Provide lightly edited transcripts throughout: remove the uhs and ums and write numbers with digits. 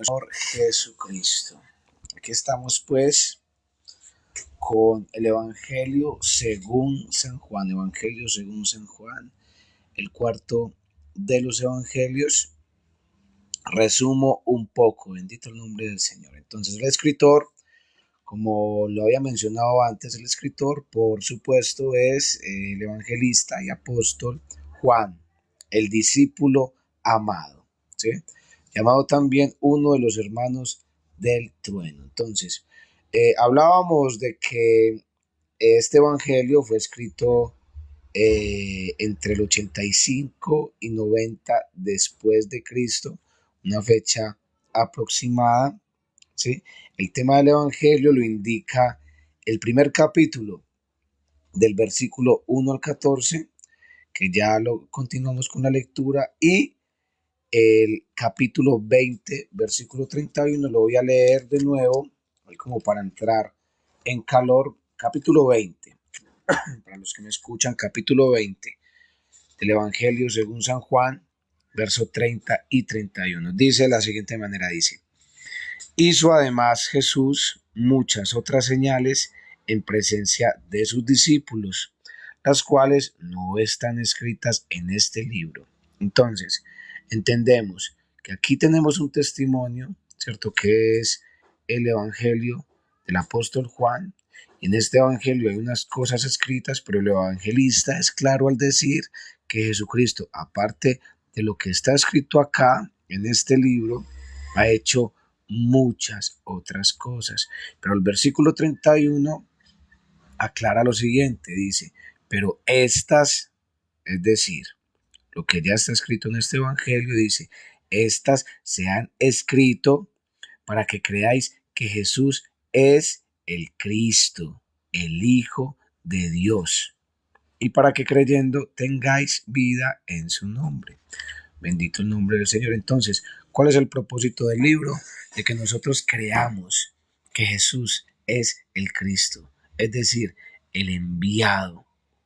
Señor Jesucristo. Aquí estamos pues con el Evangelio según San Juan, el cuarto de los Evangelios. Resumo un poco, bendito el nombre del Señor. Entonces el escritor, como lo había mencionado antes, el escritor por supuesto es el evangelista y apóstol Juan, el discípulo amado, ¿sí? Llamado también uno de los hermanos del trueno. Entonces, hablábamos de que este evangelio fue escrito entre el 85 y 90 después de Cristo, una fecha aproximada, ¿sí? El tema del evangelio lo indica el primer capítulo del versículo 1 al 14, que ya lo continuamos con la lectura, y el capítulo 20, versículo 31, lo voy a leer de nuevo, como para entrar en calor. Capítulo 20, para los que me escuchan, capítulo 20 del Evangelio según San Juan, verso 30 y 31. Dice de la siguiente manera, dice: hizo además Jesús muchas otras señales en presencia de sus discípulos, las cuales no están escritas en este libro. Entonces, entendemos que aquí tenemos un testimonio, ¿cierto? Que es el Evangelio del apóstol Juan. Y en este Evangelio hay unas cosas escritas, pero el evangelista es claro al decir que Jesucristo, aparte de lo que está escrito acá en este libro, ha hecho muchas otras cosas. Pero el versículo 31 aclara lo siguiente, dice: pero estas, es decir, lo que ya está escrito en este evangelio, dice, estas se han escrito para que creáis que Jesús es el Cristo, el Hijo de Dios, y para que creyendo tengáis vida en su nombre. Bendito el nombre del Señor. Entonces, ¿cuál es el propósito del libro? De que nosotros creamos que Jesús es el Cristo, es decir, el enviado,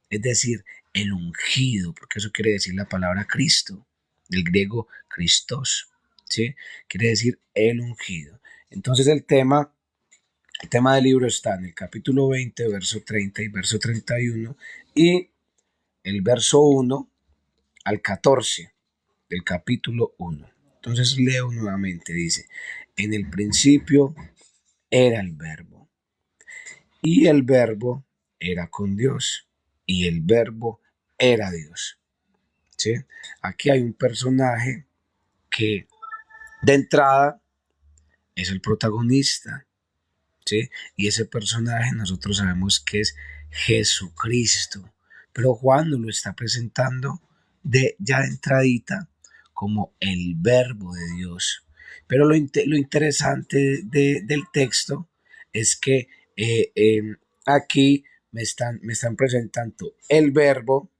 es decir, el ungido, porque eso quiere decir la palabra Cristo, del griego Christos, ¿sí? Quiere decir el ungido. Entonces el tema del libro está en el capítulo 20, verso 30 y verso 31, y el verso 1 al 14 del capítulo 1. Entonces leo nuevamente, dice: en el principio era el verbo, y el verbo era con Dios, y el verbo era Dios, ¿sí? Aquí hay un personaje que de entrada es el protagonista, ¿sí? Y ese personaje nosotros sabemos que es Jesucristo, pero Juan nos lo está presentando ya de entradita como el verbo de Dios. Pero lo interesante del texto es que aquí me están presentando el verbo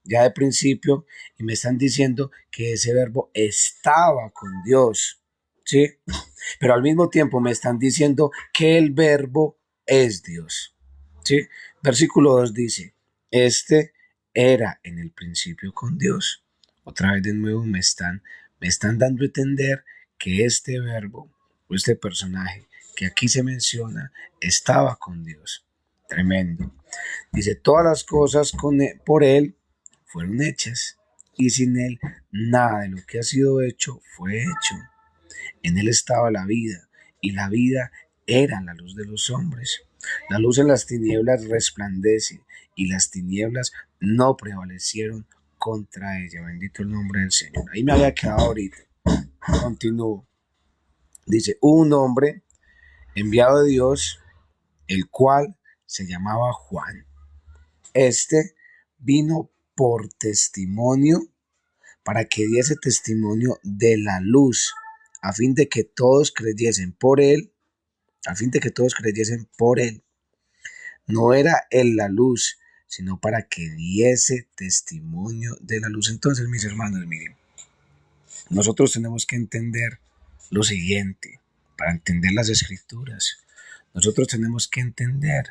ya de principio, y me están diciendo que ese verbo estaba con Dios, ¿sí? Pero al mismo tiempo me están diciendo que el verbo es Dios, ¿sí? Versículo 2 dice: este era en el principio con Dios. Otra vez de nuevo me están dando a entender que este verbo o este personaje que aquí se menciona estaba con Dios. Tremendo. Dice: todas las cosas por él fueron hechas, y sin él nada de lo que ha sido hecho fue hecho. En él estaba la vida, y la vida era la luz de los hombres. La luz en las tinieblas resplandece, y las tinieblas no prevalecieron contra ella. Bendito el nombre del Señor. Ahí me había quedado ahorita. Continúo. Dice: hubo un hombre enviado de Dios, el cual se llamaba Juan. Este vino por testimonio, para que diese testimonio de la luz, a fin de que todos creyesen por él, No era él la luz, sino para que diese testimonio de la luz. Entonces, mis hermanos, miren, nosotros tenemos que entender lo siguiente, para entender las escrituras. Nosotros tenemos que entender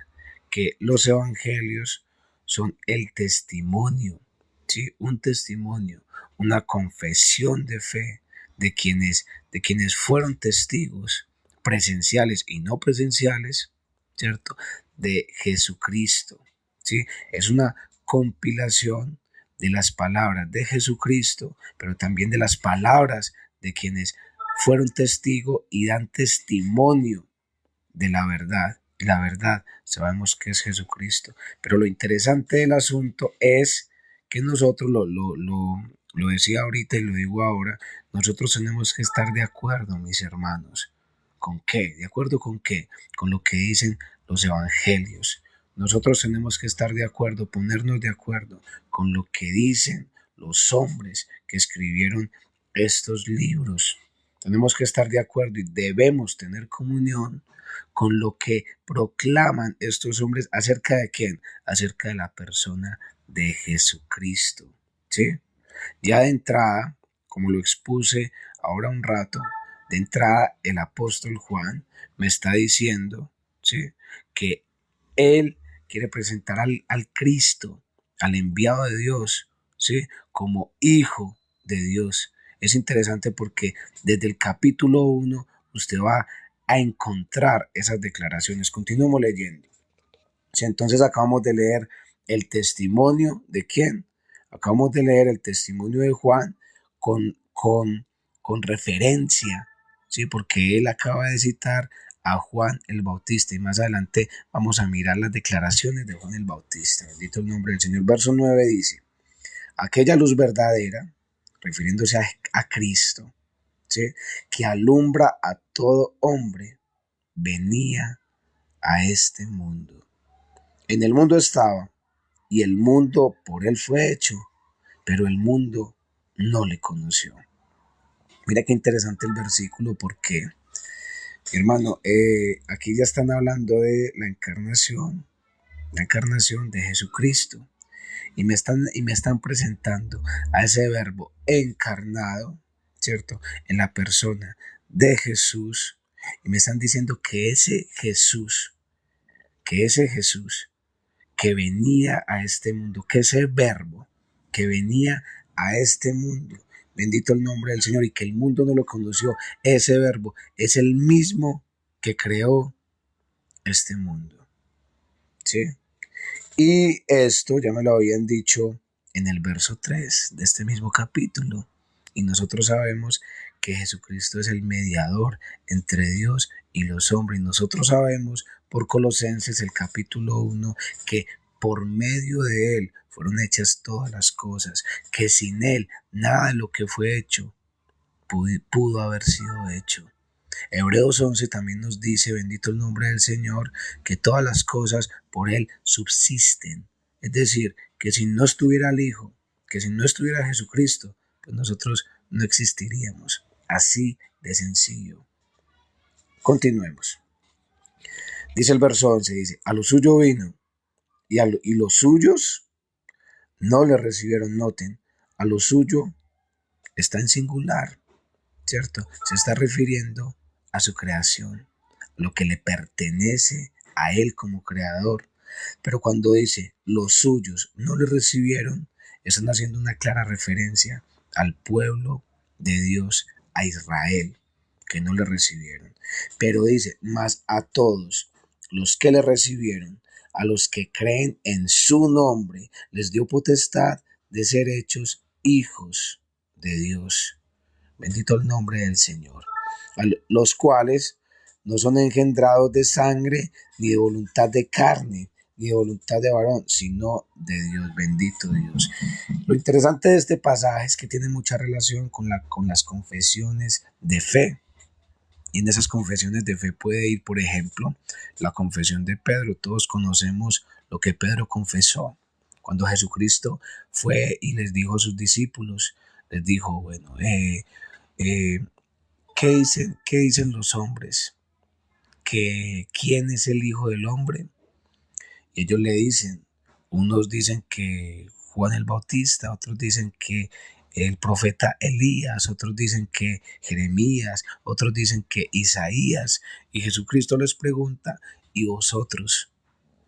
que los evangelios son el testimonio, ¿sí? Un testimonio, una confesión de fe de quienes fueron testigos presenciales y no presenciales, ¿cierto? De Jesucristo, ¿sí? Es una compilación de las palabras de Jesucristo, pero también de las palabras de quienes fueron testigos y dan testimonio de la verdad. Y la verdad sabemos que es Jesucristo. Pero lo interesante del asunto es que nosotros, lo decía ahorita y lo digo ahora, nosotros tenemos que estar de acuerdo, mis hermanos. ¿Con qué? ¿De acuerdo con qué? Con lo que dicen los evangelios. Nosotros tenemos que estar de acuerdo, ponernos de acuerdo con lo que dicen los hombres que escribieron estos libros. Tenemos que estar de acuerdo y debemos tener comunión con lo que proclaman estos hombres acerca de quién, acerca de la persona de Jesucristo, ¿sí? Ya de entrada, como lo expuse ahora un rato, de entrada el apóstol Juan me está diciendo, ¿sí?, que él quiere presentar al Cristo, al enviado de Dios, ¿sí?, como hijo de Dios. Es interesante porque desde el capítulo 1 usted va a encontrar esas declaraciones. Continuemos leyendo. ¿Sí? Entonces acabamos de leer el testimonio de quién. Acabamos de leer el testimonio de Juan con referencia, ¿sí? Porque él acaba de citar a Juan el Bautista y más adelante vamos a mirar las declaraciones de Juan el Bautista. Bendito el nombre del Señor. Verso 9 dice: aquella luz verdadera, refiriéndose a Cristo, ¿sí?, que alumbra a todo hombre, venía a este mundo. En el mundo estaba, y el mundo por él fue hecho, pero el mundo no le conoció. Mira qué interesante el versículo, porque, hermano, aquí ya están hablando de la encarnación de Jesucristo, y me están presentando a ese verbo encarnado, ¿cierto?, en la persona de Jesús, y me están diciendo que ese Jesús que venía a este mundo, que ese verbo que venía a este mundo, bendito el nombre del Señor, y que el mundo no lo conoció, ese verbo es el mismo que creó este mundo, ¿sí? Y esto ya me lo habían dicho en el verso 3 de este mismo capítulo, y nosotros sabemos que Jesucristo es el mediador entre Dios y los hombres. Y nosotros sabemos por Colosenses el capítulo 1 que por medio de Él fueron hechas todas las cosas, que sin Él nada de lo que fue hecho pudo haber sido hecho. Hebreos 11 también nos dice, bendito el nombre del Señor, que todas las cosas por Él subsisten. Es decir, que si no estuviera el Hijo, que si no estuviera Jesucristo, pues nosotros no existiríamos. Así de sencillo. Continuemos. Dice el verso 11, dice: a lo suyo vino, y los suyos no le recibieron. Noten, a lo suyo está en singular, ¿cierto? Se está refiriendo a su creación, lo que le pertenece a él como creador. Pero cuando dice los suyos no le recibieron, están haciendo una clara referencia al pueblo de Dios, a Israel, que no le recibieron. Pero dice, mas a todos los que le recibieron, a los que creen en su nombre, les dio potestad de ser hechos hijos de Dios. Bendito el nombre del Señor. A los cuales no son engendrados de sangre, ni de voluntad de carne, ni de voluntad de varón, sino de Dios. Bendito Dios. Lo interesante de este pasaje es que tiene mucha relación con las confesiones de fe. Y en esas confesiones de fe puede ir, por ejemplo, la confesión de Pedro. Todos conocemos lo que Pedro confesó. Cuando Jesucristo fue y les dijo a sus discípulos, les dijo, bueno, ¿qué dicen los hombres? ¿Quién es el Hijo del Hombre? Y ellos le dicen, unos dicen que Juan el Bautista, otros dicen que el profeta Elías, otros dicen que Jeremías, otros dicen que Isaías. Y Jesucristo les pregunta, ¿y vosotros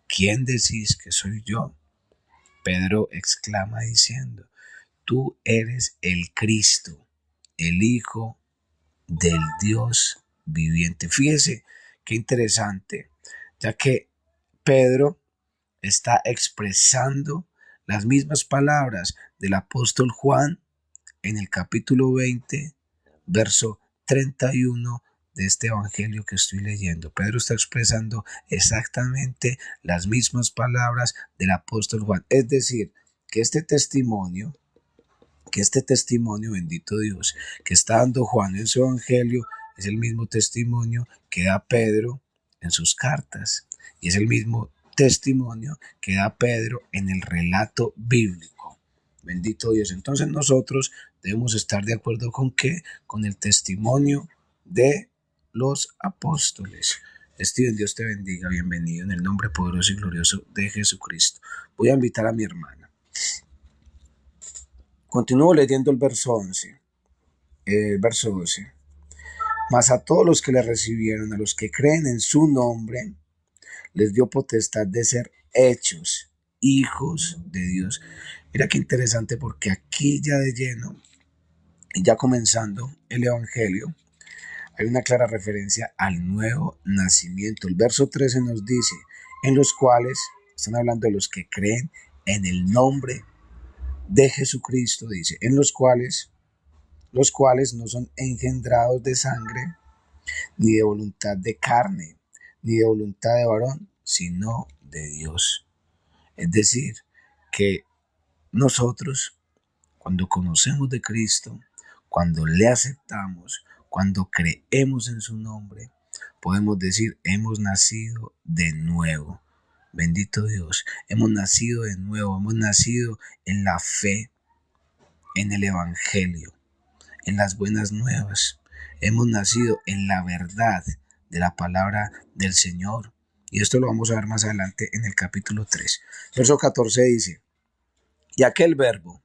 quién decís que soy yo? Pedro exclama diciendo, tú eres el Cristo, el Hijo del Dios viviente. Fíjese qué interesante, ya que Pedro está expresando las mismas palabras del apóstol Juan en el capítulo 20, verso 31 de este evangelio que estoy leyendo. Pedro está expresando exactamente las mismas palabras del apóstol Juan. Es decir, que este testimonio, bendito Dios, que está dando Juan en su evangelio, es el mismo testimonio que da Pedro en sus cartas. Y es el mismo testimonio que da Pedro en el relato bíblico. Bendito Dios. Entonces nosotros debemos estar de acuerdo con ¿qué? Con el testimonio de los apóstoles. Steven, Dios te bendiga, bienvenido en el nombre poderoso y glorioso de Jesucristo. Voy a invitar a mi hermana. Continúo leyendo el verso 11. Verso 12. Mas a todos los que le recibieron, a los que creen en su nombre, les dio potestad de ser hechos hijos de Dios. Mira qué interesante, porque aquí ya de lleno, ya comenzando el evangelio, hay una clara referencia al nuevo nacimiento. El verso 13 nos dice, en los cuales, están hablando de los que creen en el nombre de Jesucristo, dice, en los cuales no son engendrados de sangre, ni de voluntad de carne, ni de voluntad de varón, sino de Dios. Es decir, que nosotros, cuando conocemos de Cristo, cuando le aceptamos, cuando creemos en su nombre, podemos decir, hemos nacido de nuevo. Bendito Dios, hemos nacido de nuevo, hemos nacido en la fe, en el evangelio, en las buenas nuevas. Hemos nacido en la verdad de la palabra del Señor. Y esto lo vamos a ver más adelante en el capítulo 3. Verso 14 dice, y aquel verbo,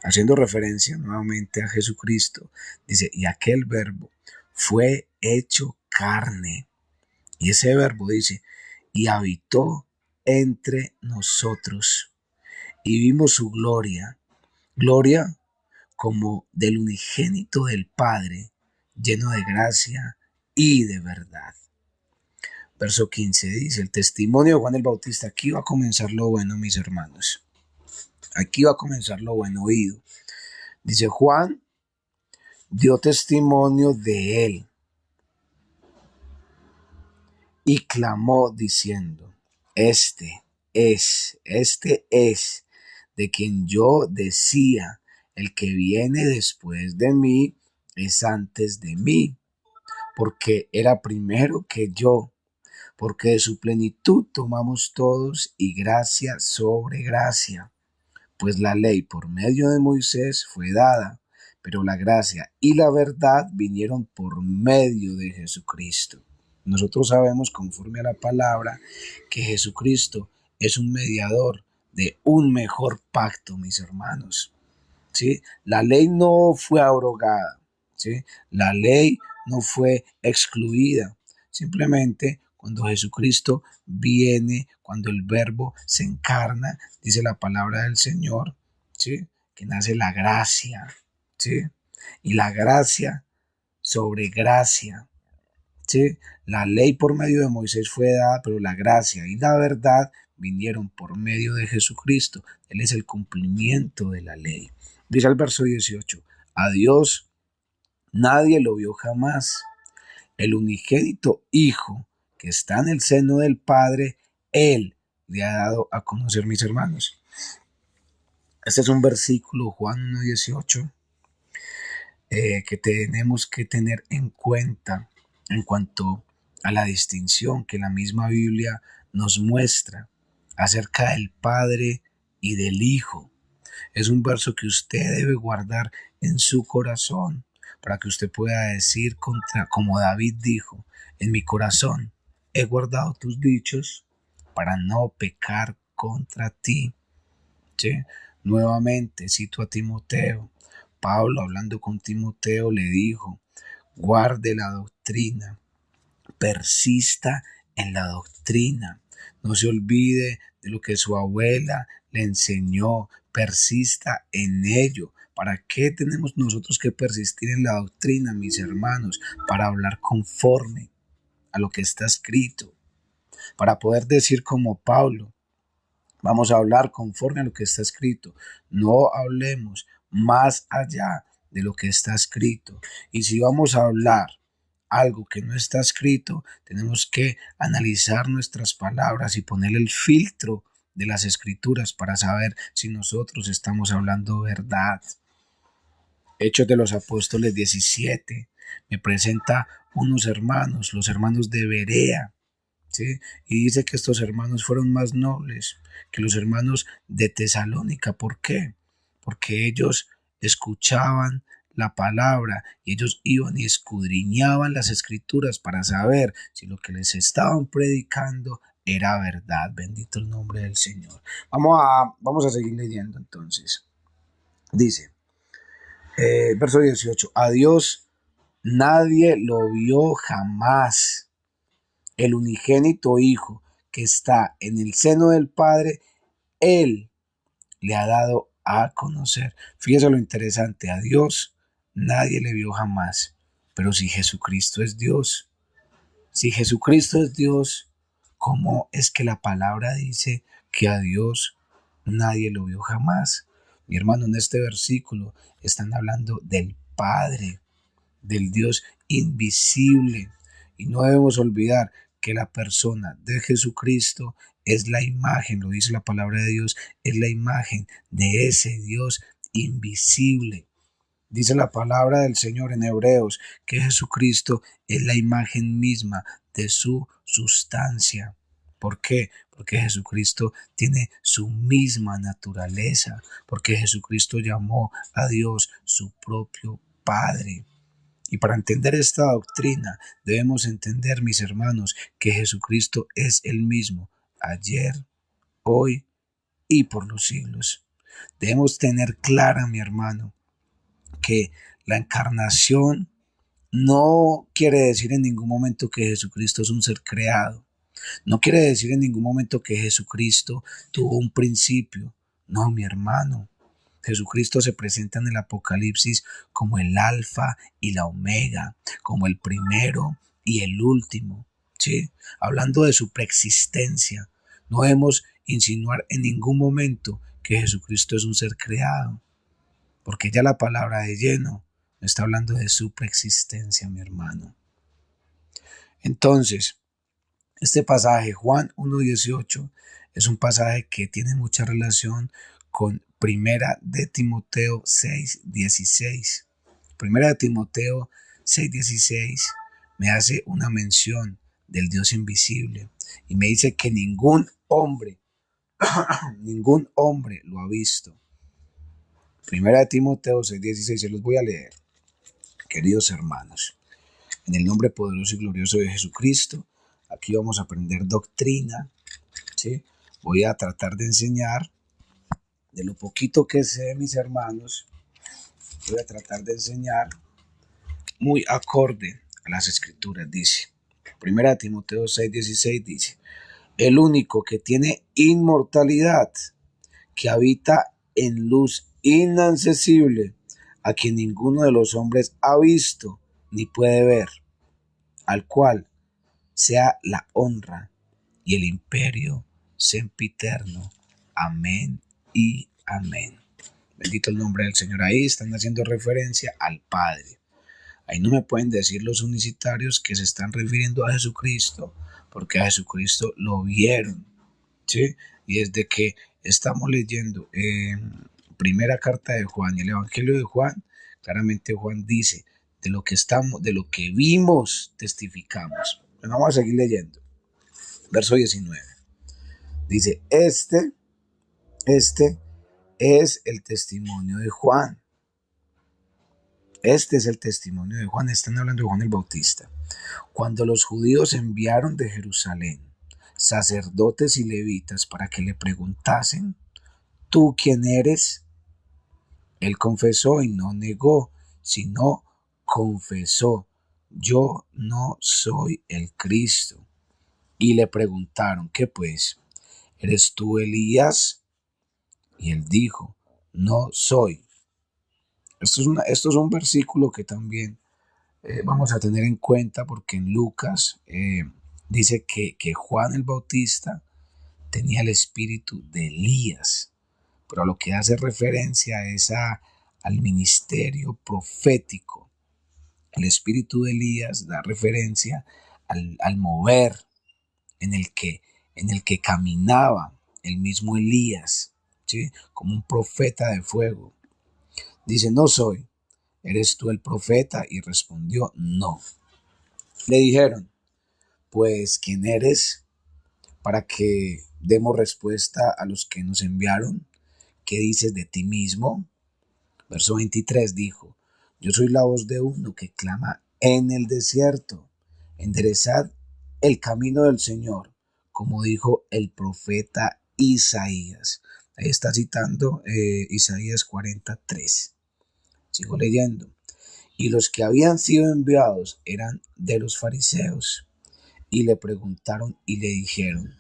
haciendo referencia nuevamente a Jesucristo, dice, y aquel verbo fue hecho carne. Y ese verbo dice, y habitó entre nosotros. Y vimos su gloria, gloria como del unigénito del Padre, lleno de gracia y de verdad. Verso 15 dice, el testimonio de Juan el Bautista. Aquí va a comenzar lo bueno, mis hermanos. Aquí va a comenzar lo bueno, oído. Dice, Juan dio testimonio de él y clamó diciendo, este es de quien yo decía, el que viene después de mí es antes de mí, porque era primero que yo, porque de su plenitud tomamos todos y gracia sobre gracia. Pues la ley por medio de Moisés fue dada, pero la gracia y la verdad vinieron por medio de Jesucristo. Nosotros sabemos, conforme a la palabra, que Jesucristo es un mediador de un mejor pacto, mis hermanos. ¿Sí? La ley no fue abrogada, ¿sí? La ley no fue excluida. Simplemente cuando Jesucristo viene, cuando el Verbo se encarna, dice la palabra del Señor, ¿sí? Que nace la gracia, ¿sí? Y la gracia sobre gracia, ¿sí? La ley por medio de Moisés fue dada, pero la gracia y la verdad vinieron por medio de Jesucristo. Él es el cumplimiento de la ley. Dice el verso 18, a Dios nadie lo vio jamás. El unigénito Hijo que está en el seno del Padre, Él le ha dado a conocer, mis hermanos. Este es un versículo, Juan 1:18, que tenemos que tener en cuenta en cuanto a la distinción que la misma Biblia nos muestra acerca del Padre y del Hijo. Es un verso que usted debe guardar en su corazón para que usted pueda decir como David dijo, en mi corazón he guardado tus dichos para no pecar contra ti. ¿Sí? Nuevamente cito a Timoteo. Pablo, hablando con Timoteo, le dijo, guarde la doctrina, persista en la doctrina, no se olvide de lo que su abuela le enseñó, persista en ello ¿Para qué tenemos nosotros que persistir en la doctrina, mis hermanos? Para hablar conforme a lo que está escrito, para poder decir como Pablo, vamos a hablar conforme a lo que está escrito. No hablemos más allá de lo que está escrito. Y si vamos a hablar algo que no está escrito, tenemos que analizar nuestras palabras y poner el filtro de las escrituras para saber si nosotros estamos hablando verdad. Hechos de los Apóstoles 17 me presenta unos hermanos, los hermanos de Berea, ¿sí? Y dice que estos hermanos fueron más nobles que los hermanos de Tesalónica. ¿Por qué? Porque ellos escuchaban la palabra y ellos iban y escudriñaban las escrituras para saber si lo que les estaban predicando era verdad. Bendito el nombre del Señor. Vamos a seguir leyendo entonces. Dice, verso 18, a Dios nadie lo vio jamás. El unigénito Hijo que está en el seno del Padre, Él le ha dado a conocer. Fíjese lo interesante, a Dios nadie le vio jamás. Pero si Jesucristo es Dios, ¿cómo es que la palabra dice que a Dios nadie lo vio jamás? Mi hermano, en este versículo están hablando del Padre, del Dios invisible. Y no debemos olvidar que la persona de Jesucristo es la imagen, lo dice la palabra de Dios, es la imagen de ese Dios invisible. Dice la palabra del Señor en Hebreos que Jesucristo es la imagen misma de su sustancia. ¿Por qué? Porque Jesucristo tiene su misma naturaleza, porque Jesucristo llamó a Dios su propio Padre. Y para entender esta doctrina debemos entender, mis hermanos, que Jesucristo es el mismo ayer, hoy y por los siglos. Debemos tener clara, mi hermano, que la encarnación no quiere decir en ningún momento que Jesucristo es un ser creado. No quiere decir en ningún momento que Jesucristo tuvo un principio. No, mi hermano. Jesucristo se presenta en el Apocalipsis como el alfa y la omega, como el primero y el último, ¿sí? Hablando de su preexistencia. No debemos insinuar en ningún momento que Jesucristo es un ser creado, porque ya la palabra de lleno está hablando de su preexistencia, mi hermano. Entonces, este pasaje, Juan 1:18, es un pasaje que tiene mucha relación con Primera de Timoteo 6:16. Primera de Timoteo 6:16 me hace una mención del Dios invisible y me dice que ningún hombre lo ha visto. Primera de Timoteo 6:16, se los voy a leer. Queridos hermanos, en el nombre poderoso y glorioso de Jesucristo, aquí vamos a aprender doctrina, ¿sí? Voy a tratar de enseñar de lo poquito que sé, mis hermanos, voy a tratar de enseñar muy acorde a las escrituras. Dice, Primera Timoteo 6:16 dice, el único que tiene inmortalidad, que habita en luz inaccesible, a quien ninguno de los hombres ha visto ni puede ver, al cual sea la honra y el imperio sempiterno. Amén y amén. Bendito el nombre del Señor. Ahí están haciendo referencia al Padre. Ahí no me pueden decir los unicitarios que se están refiriendo a Jesucristo, porque a Jesucristo lo vieron, ¿sí? Y desde que estamos leyendo primera carta de Juan y el Evangelio de Juan, claramente Juan dice, de lo que vimos, testificamos. Bueno, vamos a seguir leyendo. Verso 19. Dice, este es el testimonio de Juan. Este es el testimonio de Juan. Están hablando de Juan el Bautista. Cuando los judíos enviaron de Jerusalén sacerdotes y levitas para que le preguntasen, ¿tú quién eres? Él confesó y no negó, sino confesó, yo no soy el Cristo. Y le preguntaron, ¿qué pues? ¿Eres tú Elías? Y él dijo, no soy. Esto es un versículo que también vamos a tener en cuenta porque en Lucas dice que Juan el Bautista tenía el espíritu de Elías, pero a lo que hace referencia es al ministerio profético. El espíritu de Elías da referencia al mover en el que caminaba el mismo Elías, ¿sí? Como un profeta de fuego. Dice, no soy, ¿eres tú el profeta? Y respondió, no. Le dijeron, pues, ¿quién eres? Para que demos respuesta a los que nos enviaron. ¿Qué dices de ti mismo? Verso 23 dijo, yo soy la voz de uno que clama en el desierto, enderezad el camino del Señor, como dijo el profeta Isaías. Ahí está citando Isaías 43. Sigo leyendo. Y los que habían sido enviados eran de los fariseos, y le preguntaron y le dijeron,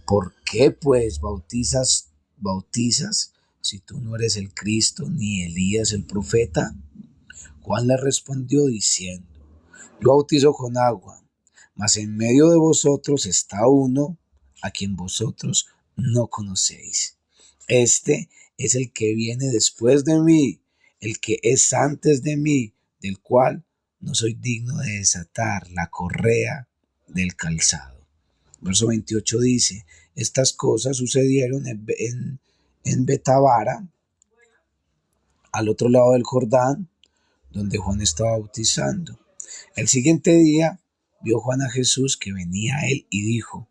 ¿por qué pues bautizas si tú no eres el Cristo ni Elías el profeta? Juan le respondió diciendo, yo bautizo con agua, mas en medio de vosotros está uno a quien vosotros no conocéis. Este es el que viene después de mí, el que es antes de mí, del cual no soy digno de desatar la correa del calzado. Verso 28 dice, estas cosas sucedieron en Betabara, al otro lado del Jordán, donde Juan estaba bautizando. El siguiente día vio Juan a Jesús que venía a él y dijo,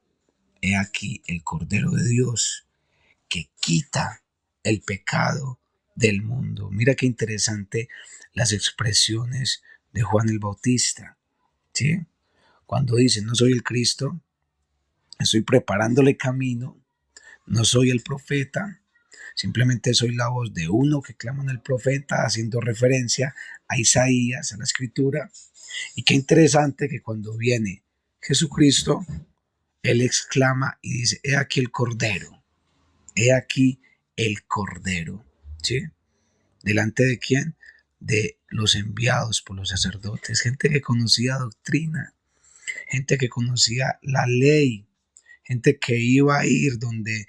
he aquí el Cordero de Dios que quita el pecado del mundo. Mira qué interesante las expresiones de Juan el Bautista, ¿sí? Cuando dice, no soy el Cristo, estoy preparándole camino, no soy el profeta, simplemente soy la voz de uno que clama en el profeta, haciendo referencia a Isaías, a la escritura. Y qué interesante que cuando viene Jesucristo, él exclama y dice, he aquí el Cordero, he aquí el Cordero, ¿sí? ¿Delante de quién? De los enviados por los sacerdotes, gente que conocía doctrina, gente que conocía la ley, gente que iba a ir donde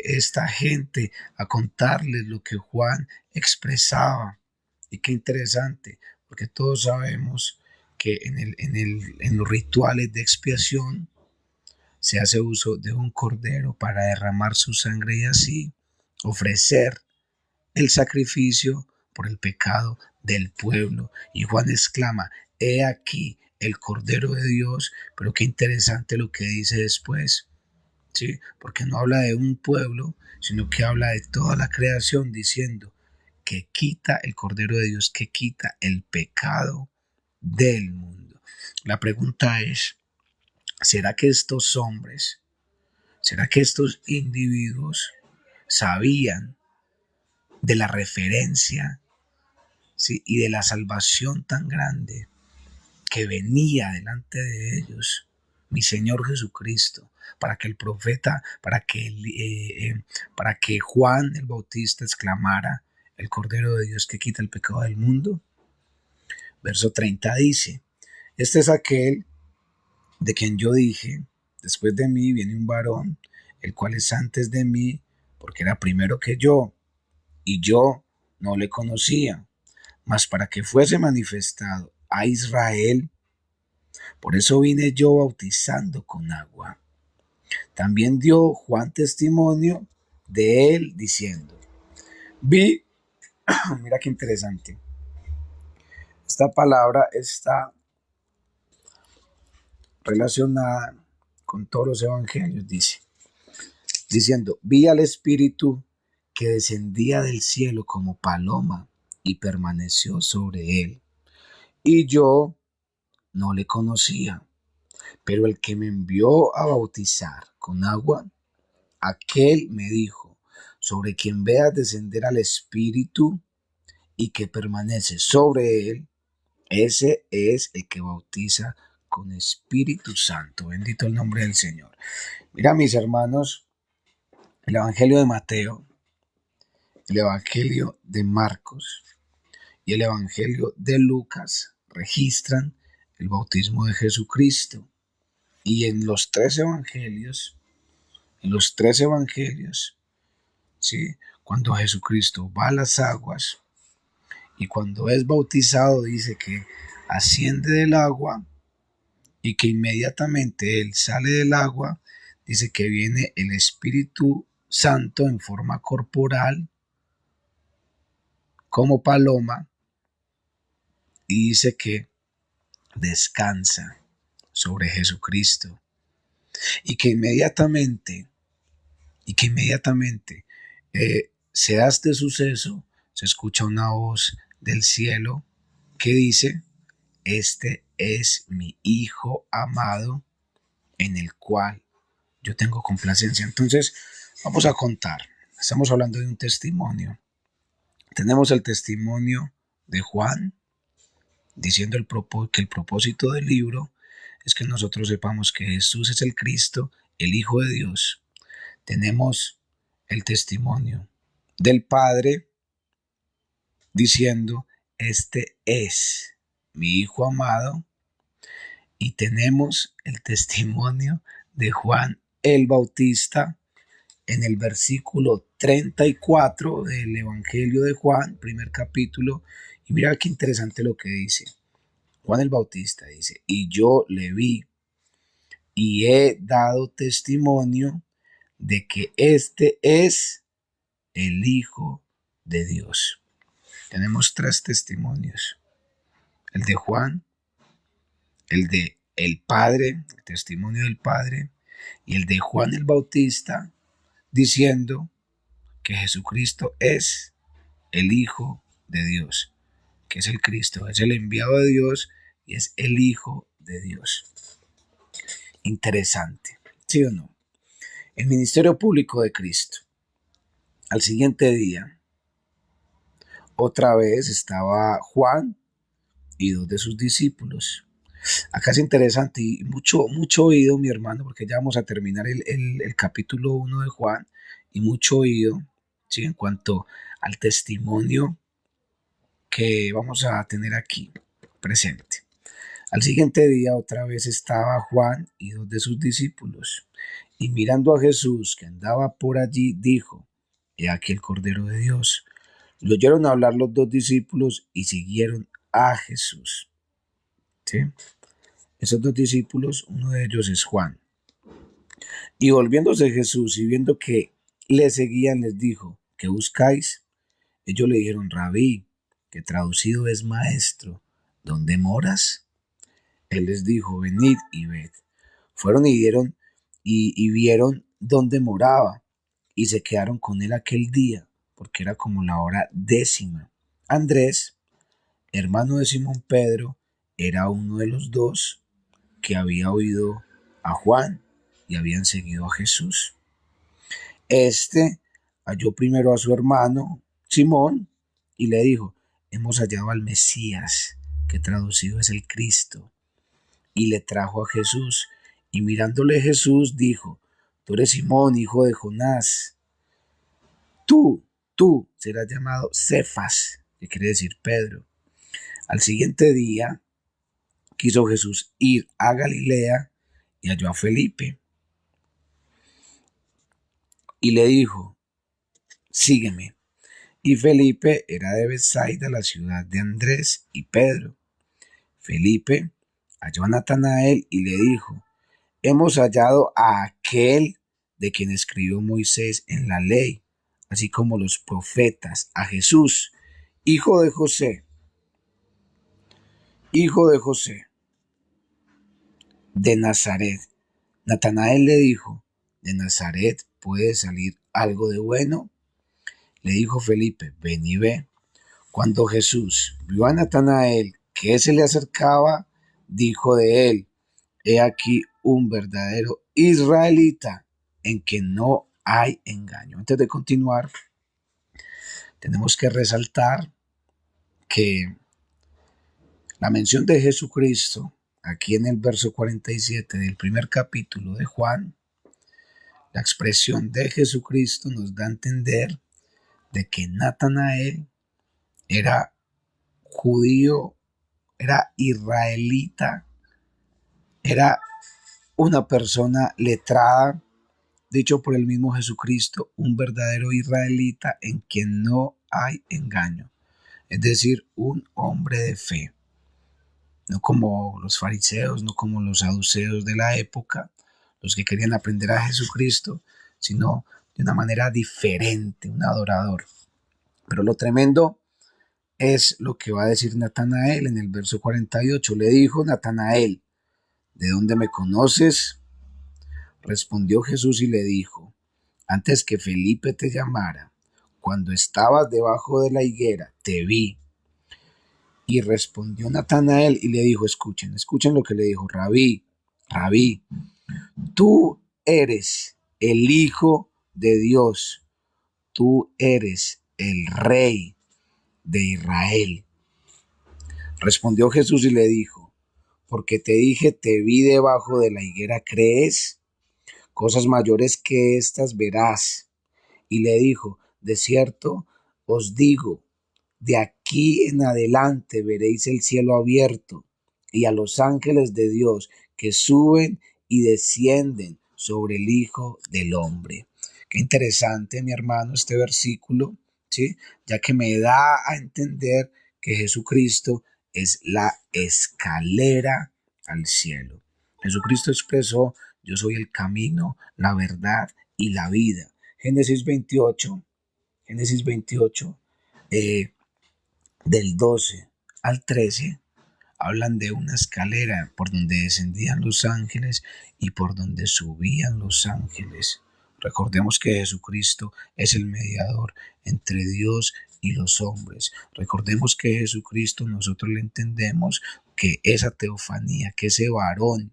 esta gente a contarles lo que Juan expresaba. Y qué interesante, porque todos sabemos que en los rituales de expiación se hace uso de un cordero para derramar su sangre y así ofrecer el sacrificio por el pecado del pueblo. Y Juan exclama, he aquí el Cordero de Dios, pero qué interesante lo que dice después, ¿sí? Porque no habla de un pueblo, sino que habla de toda la creación, diciendo que quita el Cordero de Dios, que quita el pecado del mundo. La pregunta es, ¿será que estos hombres, será que estos individuos sabían de la referencia, ¿sí? Y de la salvación tan grande que venía delante de ellos, mi Señor Jesucristo, para que el profeta, para que Juan el Bautista exclamara, el Cordero de Dios que quita el pecado del mundo? Verso 30 dice, este es aquel de quien yo dije, después de mí viene un varón, el cual es antes de mí, porque era primero que yo, y yo no le conocía, mas para que fuese manifestado a Israel, por eso vine yo bautizando con agua. También dio Juan testimonio de él diciendo, vi, mira qué interesante, esta palabra está relacionada con todos los evangelios, diciendo, vi al Espíritu que descendía del cielo como paloma y permaneció sobre él. Y yo no le conocía, pero el que me envió a bautizar con agua, aquel me dijo, sobre quien veas descender al Espíritu y que permanece sobre él, ese es el que bautiza con Espíritu Santo. Bendito el nombre del Señor. Mira, mis hermanos, el Evangelio de Mateo, el Evangelio de Marcos y el Evangelio de Lucas registran el bautismo de Jesucristo. Y en los tres evangelios, ¿sí? Cuando Jesucristo va a las aguas y cuando es bautizado, dice que asciende del agua y que inmediatamente él sale del agua, dice que viene el Espíritu Santo en forma corporal, como paloma, y dice que descansa sobre Jesucristo y que inmediatamente se da este suceso, se escucha una voz del cielo que dice: este es mi Hijo amado, en el cual yo tengo complacencia. Entonces, vamos a contar. Estamos hablando de un testimonio. Tenemos el testimonio de Juan, diciendo que el propósito del libro es que nosotros sepamos que Jesús es el Cristo, el Hijo de Dios. Tenemos el testimonio del Padre diciendo: este es mi Hijo amado. Y tenemos el testimonio de Juan el Bautista en el versículo 34 del Evangelio de Juan, primer capítulo. Y mira qué interesante lo que dice. Juan el Bautista dice: y yo le vi y he dado testimonio de que este es el Hijo de Dios. Tenemos tres testimonios: el de Juan, el de el Padre, el testimonio del Padre, y el de Juan el Bautista, diciendo que Jesucristo es el Hijo de Dios, que es el Cristo, es el enviado de Dios y es el Hijo de Dios. Interesante, ¿sí o no? El ministerio público de Cristo. Al siguiente día, otra vez estaba Juan y dos de sus discípulos. Acá es interesante y mucho oído, mi hermano, porque ya vamos a terminar el capítulo 1 de Juan, y mucho oído, ¿sí? En cuanto al testimonio que vamos a tener aquí presente. Al siguiente día otra vez estaba Juan y dos de sus discípulos, y mirando a Jesús que andaba por allí, dijo: he aquí el Cordero de Dios. Lo oyeron hablar los dos discípulos y siguieron a Jesús. ¿Sí? Esos dos discípulos, uno de ellos es Juan. Y volviéndose Jesús y viendo que le seguían, les dijo: ¿qué buscáis? Ellos le dijeron: Rabí, que traducido es maestro, ¿dónde moras? Él les dijo: venid y ved. Fueron y vieron dónde moraba, y se quedaron con él aquel día, porque era como la hora 10. Andrés, hermano de Simón Pedro, era uno de los dos que había oído a Juan y habían seguido a Jesús. Este halló primero a su hermano Simón y le dijo: hemos hallado al Mesías, que traducido es el Cristo. Y le trajo a Jesús, y mirándole Jesús dijo: tú eres Simón, hijo de Jonás. Tú serás llamado Cefas, que quiere decir Pedro. Al siguiente día quiso Jesús ir a Galilea y halló a Felipe. Y le dijo: sígueme. Y Felipe era de Betsaida, la ciudad de Andrés y Pedro. Felipe halló a Natanael y le dijo: hemos hallado a aquel de quien escribió Moisés en la ley, así como los profetas, a Jesús, hijo de José, de Nazaret. Natanael le dijo: ¿de Nazaret puede salir algo de bueno? Le dijo Felipe: ven y ve. Cuando Jesús vio a Natanael que se le acercaba, dijo de él: he aquí un verdadero israelita, en quien no hay engaño. Antes de continuar, tenemos que resaltar que la mención de Jesucristo aquí en el verso 47 del primer capítulo de Juan, la expresión de Jesucristo nos da a entender de que Natanael era judío, era israelita, era una persona letrada, dicho por el mismo Jesucristo, un verdadero israelita en quien no hay engaño, es decir, un hombre de fe, no como los fariseos, no como los saduceos de la época, los que querían aprender a Jesucristo, sino de una manera diferente, un adorador. Pero lo tremendo es lo que va a decir Natanael en el verso 48. Le dijo Natanael: ¿de dónde me conoces? Respondió Jesús y le dijo: antes que Felipe te llamara, cuando estabas debajo de la higuera, te vi. Y respondió Natanael y le dijo: escuchen lo que le dijo: Rabí, Rabí, tú eres el Hijo de Dios, tú eres el Rey de Israel. Respondió Jesús y le dijo: porque te dije, te vi debajo de la higuera, ¿crees? Cosas mayores que estas verás. Y le dijo: de cierto os digo, de aquí en adelante veréis el cielo abierto y a los ángeles de Dios que suben y descienden sobre el Hijo del Hombre. Qué interesante, mi hermano, este versículo, ¿sí? Ya que me da a entender que Jesucristo es la escalera al cielo. Jesucristo expresó: yo soy el camino, la verdad y la vida. Génesis 28, del 12 al 13, hablan de una escalera por donde descendían los ángeles y por donde subían los ángeles. Recordemos que Jesucristo es el mediador entre Dios y los hombres. Recordemos que Jesucristo nosotros le entendemos que esa teofanía, que ese varón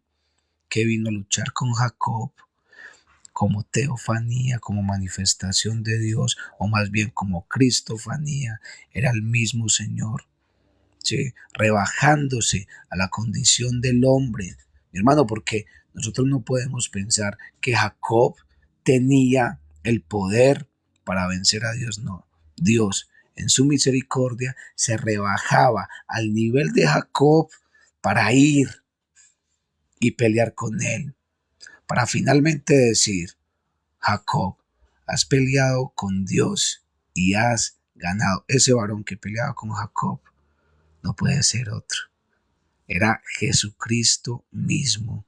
que vino a luchar con Jacob, como teofanía, como manifestación de Dios, o más bien como cristofanía, era el mismo Señor, ¿sí? Rebajándose a la condición del hombre, mi hermano, porque nosotros no podemos pensar que Jacob tenía el poder para vencer a Dios, no. Dios, en su misericordia, se rebajaba al nivel de Jacob para ir y pelear con él, para finalmente decir: Jacob, has peleado con Dios y has ganado. Ese varón que peleaba con Jacob no puede ser otro. Era Jesucristo mismo.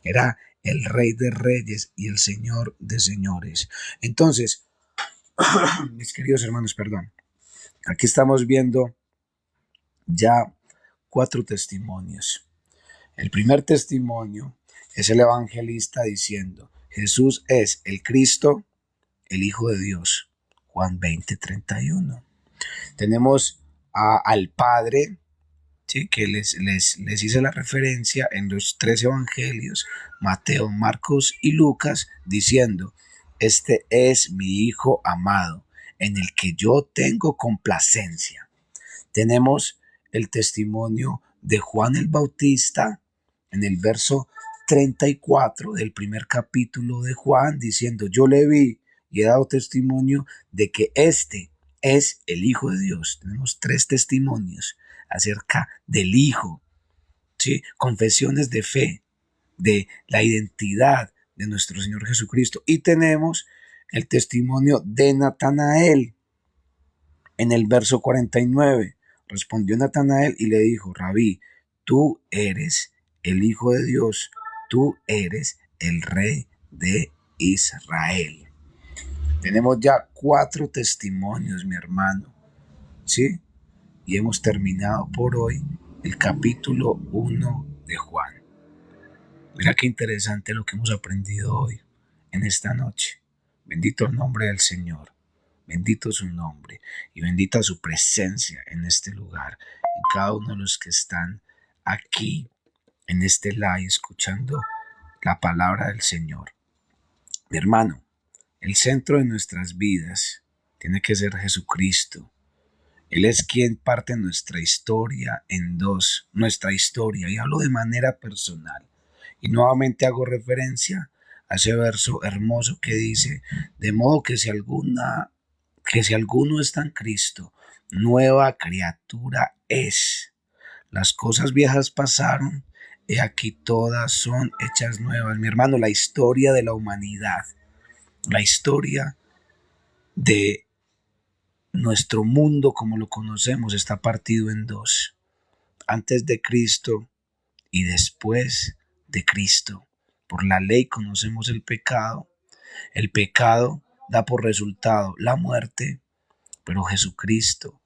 Era el Rey de Reyes y el Señor de Señores. Entonces, mis queridos hermanos, perdón. Aquí estamos viendo ya 4 testimonios. El primer testimonio es el evangelista diciendo: Jesús es el Cristo, el Hijo de Dios. Juan 20:31. Tenemos al Padre, ¿sí? Que les hice la referencia en los 3 evangelios, Mateo, Marcos y Lucas, diciendo: este es mi Hijo amado, en el que yo tengo complacencia. Tenemos el testimonio de Juan el Bautista en el verso 34 del primer capítulo de Juan, diciendo: yo le vi y he dado testimonio de que este es el Hijo de Dios. Tenemos 3 testimonios acerca del Hijo, ¿sí? Confesiones de fe, de la identidad de nuestro Señor Jesucristo. Y tenemos el testimonio de Natanael en el verso 49. Respondió Natanael y le dijo: Rabí, tú eres el Hijo de Dios, tú eres el Rey de Israel. Tenemos ya 4 testimonios, mi hermano, ¿sí? Y hemos terminado por hoy el capítulo 1 de Juan. Mira qué interesante lo que hemos aprendido hoy, en esta noche. Bendito el nombre del Señor, bendito su nombre y bendita su presencia en este lugar, en cada uno de los que están aquí en este live escuchando la palabra del Señor. Mi hermano, el centro de nuestras vidas tiene que ser Jesucristo. Él es quien parte nuestra historia en dos, nuestra historia, y hablo de manera personal. Y nuevamente hago referencia a ese verso hermoso que dice: de modo que si alguno está en Cristo, nueva criatura es. Las cosas viejas pasaron, y aquí todas son hechas nuevas. Mi hermano, la historia de la humanidad, la historia de nuestro mundo como lo conocemos está partido en dos: antes de Cristo y después de Cristo. Por la ley conocemos el pecado. El pecado da por resultado la muerte, pero Jesucristo,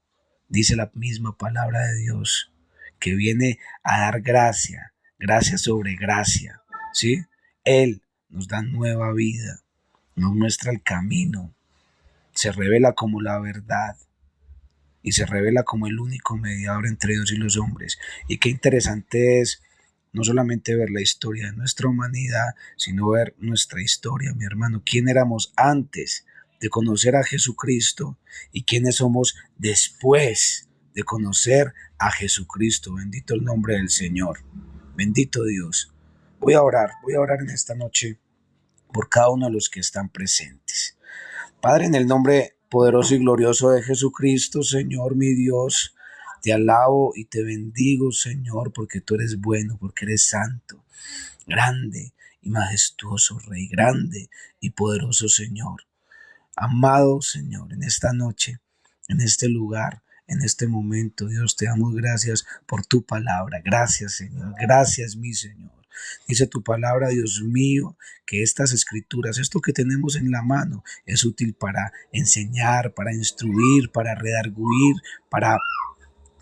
dice la misma palabra de Dios, que viene a dar gracia, gracia sobre gracia, ¿sí? Él nos da nueva vida, nos muestra el camino, se revela como la verdad y se revela como el único mediador entre Dios y los hombres. Y qué interesante es no solamente ver la historia de nuestra humanidad, sino ver nuestra historia, mi hermano. ¿Quién éramos antes de conocer a Jesucristo y quiénes somos después de conocer a Jesucristo? Bendito el nombre del Señor. Bendito Dios. Voy a orar en esta noche por cada uno de los que están presentes. Padre, en el nombre poderoso y glorioso de Jesucristo, Señor mi Dios, te alabo y te bendigo, Señor, porque tú eres bueno, porque eres santo, grande y majestuoso Rey, grande y poderoso Señor. Amado Señor, en esta noche, en este lugar, en este momento, Dios, te damos gracias por tu palabra. Gracias, Señor. Gracias, mi Señor. Dice tu palabra, Dios mío, que estas escrituras, esto que tenemos en la mano, es útil para enseñar, para instruir, para redarguir, para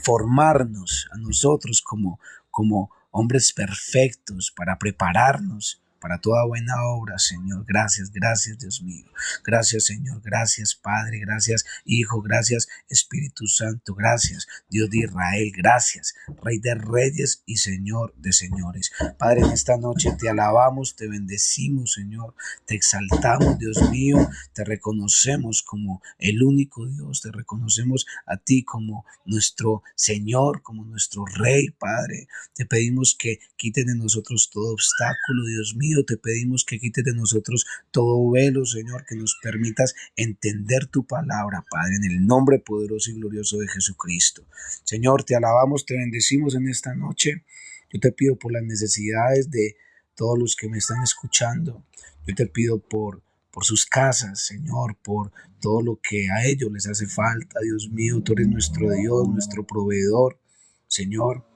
formarnos a nosotros como hombres perfectos, para prepararnos para toda buena obra, Señor. Gracias, gracias, Dios mío. Gracias, Señor. Gracias, Padre. Gracias, Hijo. Gracias, Espíritu Santo. Gracias, Dios de Israel. Gracias, Rey de Reyes y Señor de Señores. Padre, en esta noche te alabamos, te bendecimos, Señor. Te exaltamos, Dios mío. Te reconocemos como el único Dios. Te reconocemos a ti como nuestro Señor, como nuestro Rey, Padre. Te pedimos que quites de nosotros todo obstáculo, Dios mío. Te pedimos que quites de nosotros todo velo, Señor, que nos permitas entender tu palabra, Padre, en el nombre poderoso y glorioso de Jesucristo. Señor, te alabamos, te bendecimos en esta noche. Yo te pido por las necesidades de todos los que me están escuchando. Yo te pido por sus casas, Señor, por todo lo que a ellos les hace falta. Dios mío, tú eres nuestro Dios, nuestro proveedor. Señor,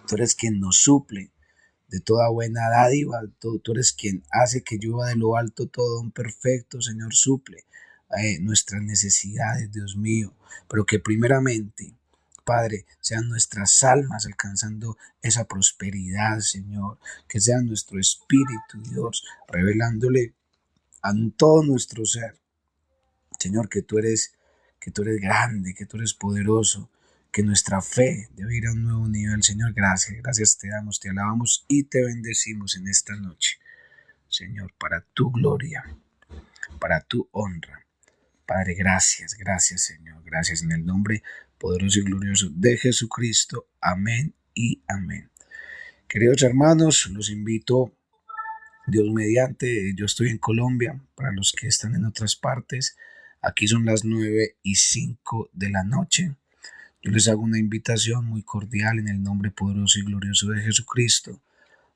tú eres quien nos suple de toda buena dádiva. Tú eres quien hace que llueva de lo alto todo don perfecto. Señor, suple nuestras necesidades, Dios mío, pero que primeramente, Padre, sean nuestras almas alcanzando esa prosperidad, Señor, que sea nuestro espíritu, Dios, revelándole a todo nuestro ser, Señor, que tú eres grande, que tú eres poderoso, que nuestra fe debe ir a un nuevo nivel. Señor, gracias, gracias te damos, te alabamos y te bendecimos en esta noche, Señor, para tu gloria, para tu honra. Padre, gracias, gracias, Señor, gracias en el nombre poderoso y glorioso de Jesucristo. Amén y amén. Queridos hermanos, los invito, Dios mediante, yo estoy en Colombia, para los que están en otras partes, aquí son las 9:05 de la noche. Yo les hago una invitación muy cordial en el nombre poderoso y glorioso de Jesucristo,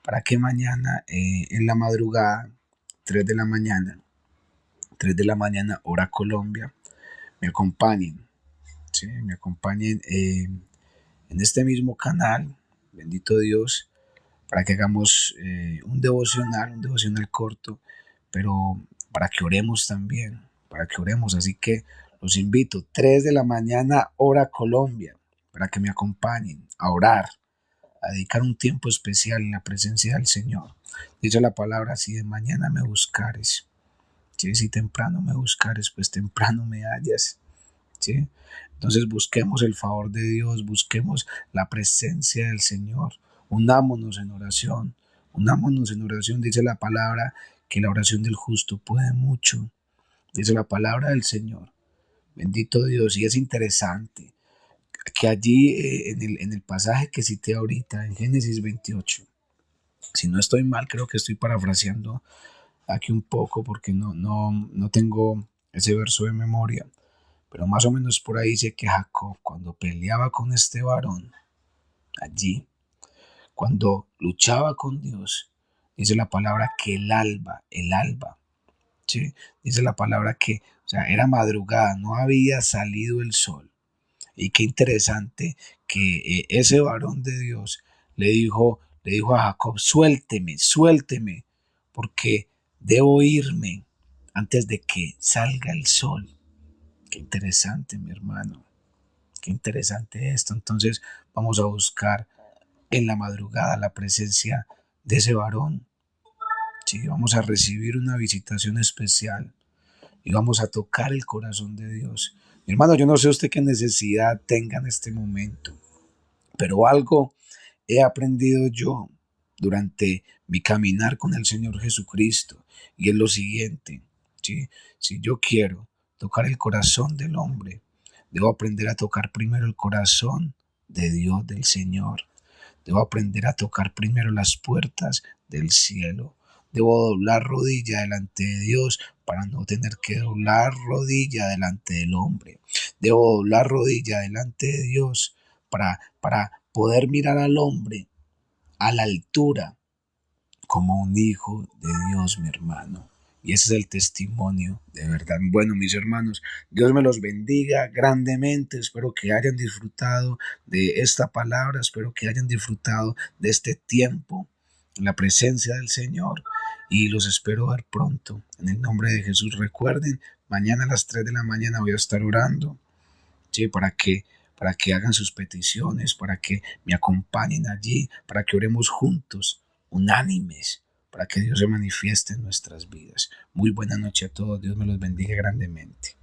para que mañana en la madrugada, 3 de la mañana, hora Colombia, me acompañen, ¿sí? Me acompañen en este mismo canal, bendito Dios, para que hagamos un devocional corto, pero para que oremos también, para que oremos. Así que los invito, 3 de la mañana, hora Colombia, para que me acompañen a orar, a dedicar un tiempo especial en la presencia del Señor. Dice la palabra, si de mañana me buscares, ¿sí? Si temprano me buscares, pues temprano me hallas, ¿sí? Entonces busquemos el favor de Dios, busquemos la presencia del Señor, unámonos en oración, dice la palabra que la oración del justo puede mucho, dice la palabra del Señor, bendito Dios. Y es interesante que allí en el pasaje que cité ahorita, en Génesis 28, si no estoy mal, creo que estoy parafraseando aquí un poco porque no tengo ese verso de memoria, pero más o menos por ahí dice que Jacob, cuando peleaba con este varón, allí, cuando luchaba con Dios, dice la palabra que el alba, ¿sí? Dice la palabra que, o sea, era madrugada, no había salido el sol. Y qué interesante que ese varón de Dios le dijo a Jacob, suélteme, porque debo irme antes de que salga el sol. Qué interesante, mi hermano, qué interesante esto. Entonces vamos a buscar en la madrugada la presencia de ese varón. Sí, vamos a recibir una visitación especial y vamos a tocar el corazón de Dios. Mi hermano, yo no sé usted qué necesidad tenga en este momento, pero algo he aprendido yo durante mi caminar con el Señor Jesucristo, y es lo siguiente, ¿sí? Si yo quiero tocar el corazón del hombre, debo aprender a tocar primero el corazón de Dios, del Señor. Debo aprender a tocar primero las puertas del cielo. Debo doblar rodilla delante de Dios para no tener que doblar rodilla delante del hombre. Debo doblar rodilla delante de Dios para poder mirar al hombre a la altura como un hijo de Dios, mi hermano. Y ese es el testimonio de verdad. Bueno, mis hermanos, Dios me los bendiga grandemente. Espero que hayan disfrutado de esta palabra. Espero que hayan disfrutado de este tiempo en la presencia del Señor. Y los espero ver pronto. En el nombre de Jesús, recuerden, mañana a las 3 de la mañana voy a estar orando, ¿sí? Para que hagan sus peticiones, para que me acompañen allí, para que oremos juntos, unánimes, para que Dios se manifieste en nuestras vidas. Muy buena noche a todos, Dios me los bendiga grandemente.